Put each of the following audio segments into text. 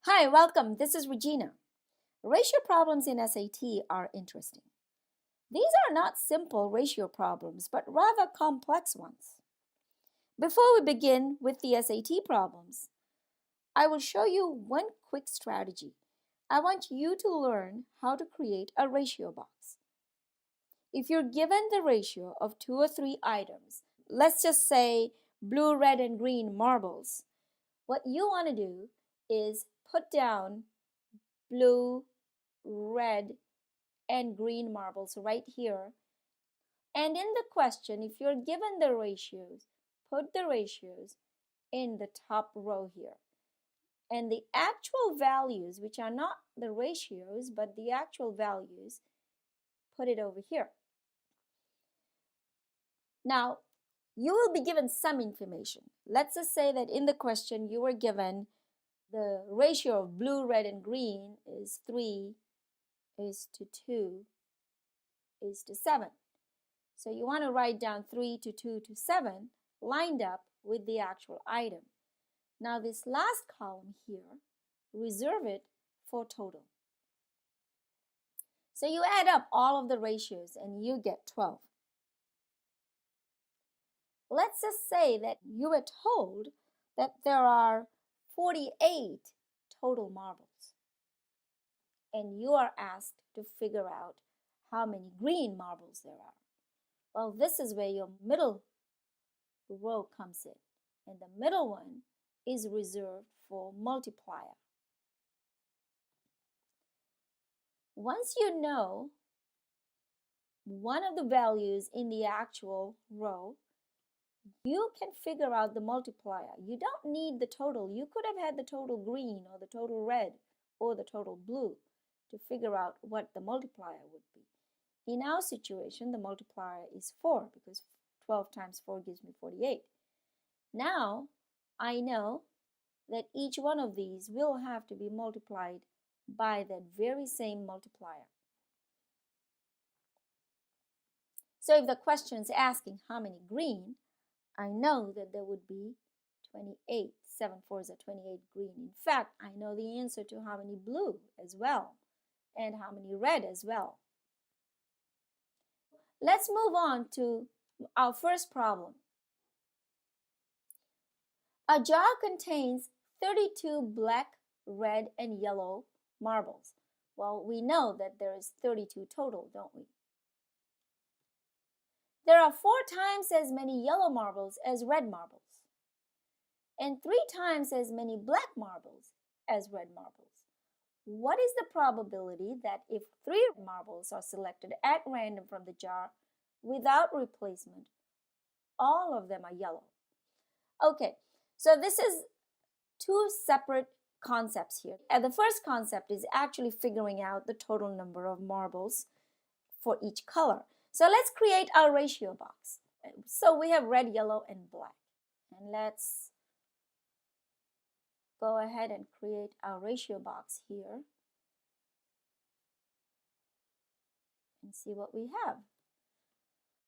Hi, welcome. This is Regina. Ratio problems in SAT are interesting. These are not simple ratio problems, but rather complex ones. Before we begin with the SAT problems, I will show you one quick strategy. I want you to learn how to create a ratio box. If you're given the ratio of 2 or 3 items, let's just say blue, red, and green marbles, what you want to do is put down blue, red, and green marbles right here. And in the question, if you're given the ratios, put the ratios in the top row here. And the actual values, which are not the ratios, but the actual values, put it over here. Now, you will be given some information. Let's just say that in the question you were given the ratio of blue, red, and green is 3 is to 2 is to 7. So you want to write down 3 to 2 to 7 lined up with the actual item. Now this last column here, reserve it for total. So you add up all of the ratios and you get 12. Let's just say that you were told that there are 48 total marbles. And you are asked to figure out how many green marbles there are. Well, this is where your middle row comes in. And the middle one is reserved for multiplier. Once you know one of the values in the actual row, you can figure out the multiplier. You don't need the total. You could have had the total green or the total red or the total blue to figure out what the multiplier would be. In our situation, the multiplier is 4 because 12 times 4 gives me 48. Now, I know that each one of these will have to be multiplied by that very same multiplier. So if the question is asking how many green, I know that there would be 28. 7 4s are 28 green. In fact, I know the answer to how many blue as well and how many red as well. Let's move on to our first problem. A jar contains 32 black, red, and yellow marbles. Well, we know that there is 32 total, don't we? There are 4 times as many yellow marbles as red marbles, and 3 times as many black marbles as red marbles. What is the probability that if 3 marbles are selected at random from the jar without replacement, all of them are yellow? Okay, so this is 2 separate concepts here. And the first concept is actually figuring out the total number of marbles for each color. So let's create our ratio box. So we have red, yellow, and black. And let's go ahead and create our ratio box here and see what we have.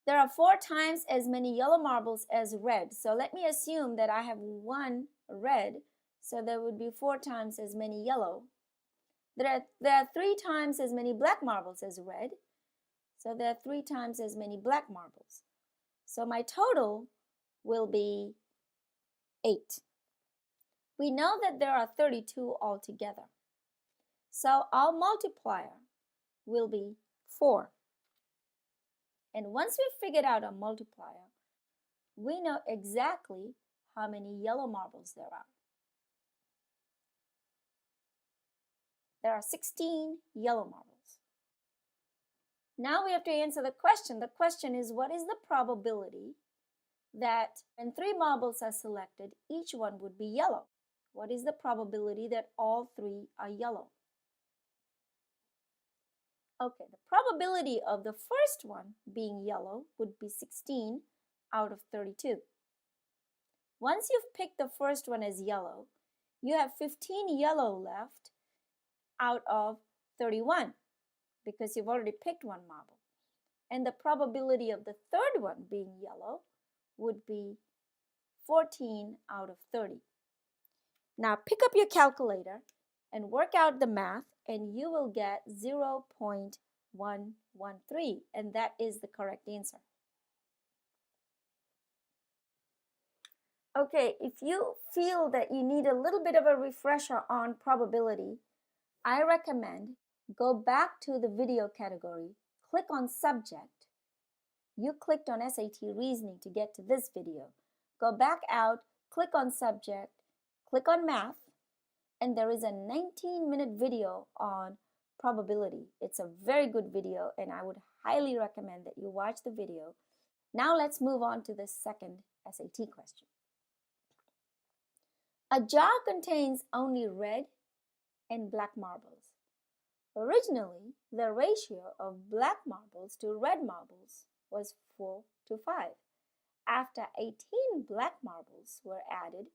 There are 4 times as many yellow marbles as red. So let me assume that I have 1 red, so there would be 4 times as many yellow. There are 3 times as many black marbles as red, so there are 3 times as many black marbles. So my total will be 8. We know that there are 32 altogether. So our multiplier will be 4. And once we've figured out our multiplier, we know exactly how many yellow marbles there are. There are 16 yellow marbles. Now we have to answer the question. The question is, what is the probability that when 3 marbles are selected, each one would be yellow? What is the probability that all 3 are yellow? Okay, the probability of the first one being yellow would be 16 out of 32. Once you've picked the first one as yellow, you have 15 yellow left out of 31 because you've already picked 1 marble. And the probability of the third one being yellow would be 14 out of 30. Now pick up your calculator and work out the math, and you will get 0.113, and that is the correct answer. Okay, if you feel that you need a little bit of a refresher on probability, I recommend go back to the video category, click on subject. You clicked on SAT reasoning to get to this video. Go back out, click on subject, click on math, and there is a 19-minute video on probability. It's a very good video, and I would highly recommend that you watch the video. Now let's move on to the second SAT question. A jar contains only red and black marbles. Originally, the ratio of black marbles to red marbles was 4:5. After 18 black marbles were added,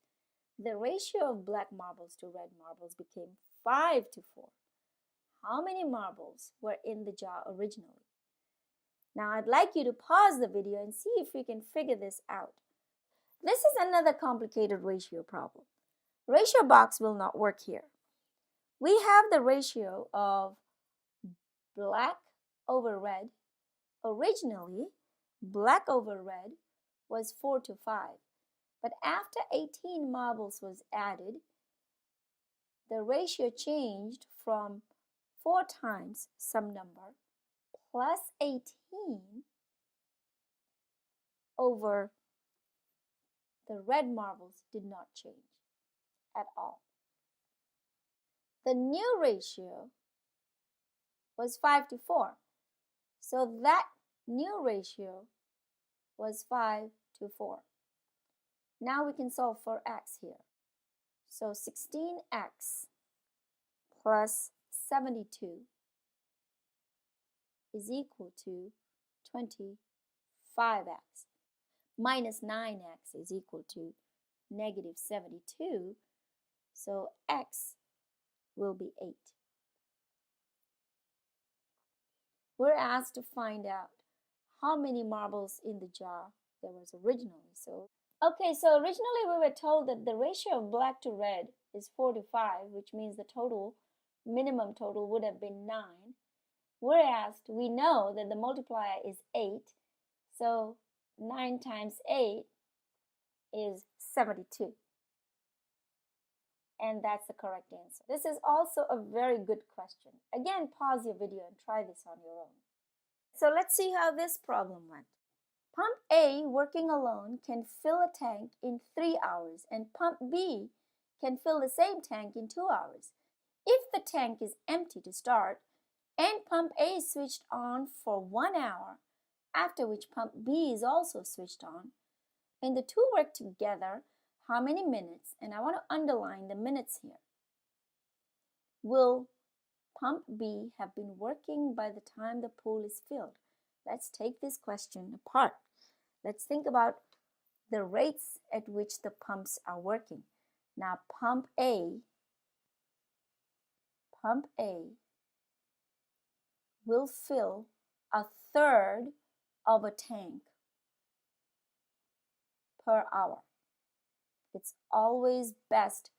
the ratio of black marbles to red marbles became 5:4. How many marbles were in the jar originally? Now I'd like you to pause the video and see if we can figure this out. This is another complicated ratio problem. Ratio box will not work here. We have the ratio of black over red. Originally, black over red was 4:5, but after 18 marbles was added, the ratio changed from 4 times some number plus 18 over the red marbles did not change at all. The new ratio was 5:4. So that new ratio was 5:4. Now we can solve for x here. So 16x plus 72 is equal to 25x. Minus 9x is equal to negative 72. So x will be 8. We're asked to find out how many marbles in the jar there was originally. So originally we were told that the ratio of black to red is 4:5, which means the minimum total would have been 9. We're asked, we know that the multiplier is 8, so 9 times 8 is 72. And that's the correct answer. This is also a very good question. Again, pause your video and try this on your own. So let's see how this problem went. Pump A, working alone, can fill a tank in 3 hours, and Pump B can fill the same tank in 2 hours. If the tank is empty to start, and Pump A is switched on for 1 hour, after which Pump B is also switched on, and the two work together, how many minutes, and I want to underline the minutes here, will Pump B have been working by the time the pool is filled? Let's take this question apart. Let's think about the rates at which the pumps are working. Now Pump A will fill 1/3 of a tank per hour. It's always best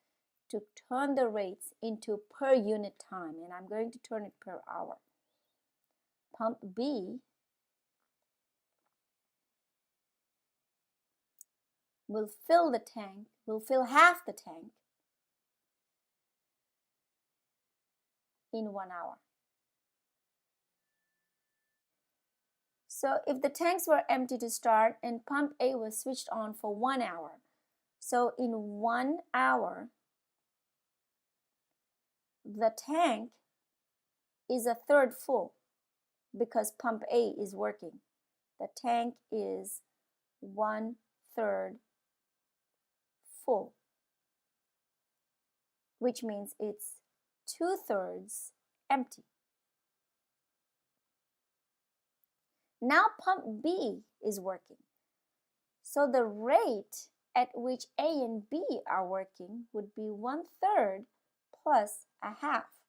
to turn the rates into per unit time, and I'm going to turn it per hour. Pump B will fill half the tank in 1 hour. So if the tanks were empty to start and Pump A was switched on for 1 hour, so in 1 hour, the tank is 1/3 full because Pump A is working. The tank is 1/3 full, which means it's 2/3 empty. Now Pump B is working. So the rate at which A and B are working would be 1/3 plus 1/2.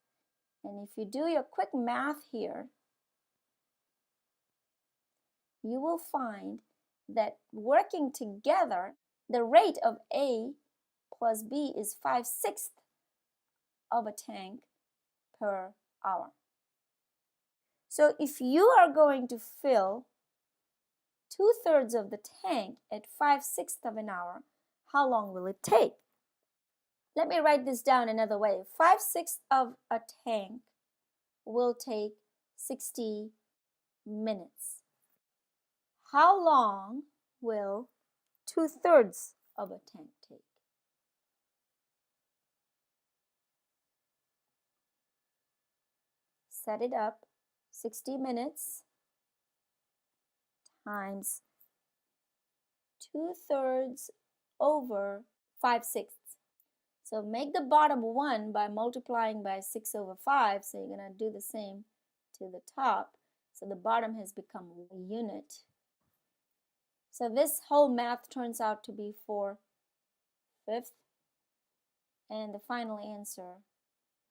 And if you do your quick math here, you will find that working together, the rate of A plus B is 5/6 of a tank per hour. So if you are going to fill 2/3 of the tank at 5/6 of an hour, how long will it take? Let me write this down another way. 5/6 of a tank will take 60 minutes. How long will 2/3 of a tank take? Set it up. 60 minutes times 2/3 over 5/6. So make the bottom 1 by multiplying by 6/5. So you're going to do the same to the top. So the bottom has become a unit. So this whole math turns out to be 4/5. And the final answer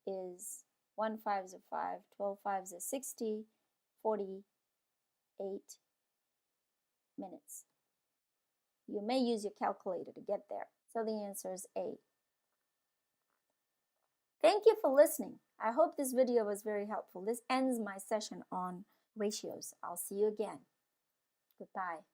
is 1 5s are 5, 12 5s are 60, 48 minutes. You may use your calculator to get there. So the answer is A. Thank you for listening. I hope this video was very helpful. This ends my session on ratios. I'll see you again. Goodbye.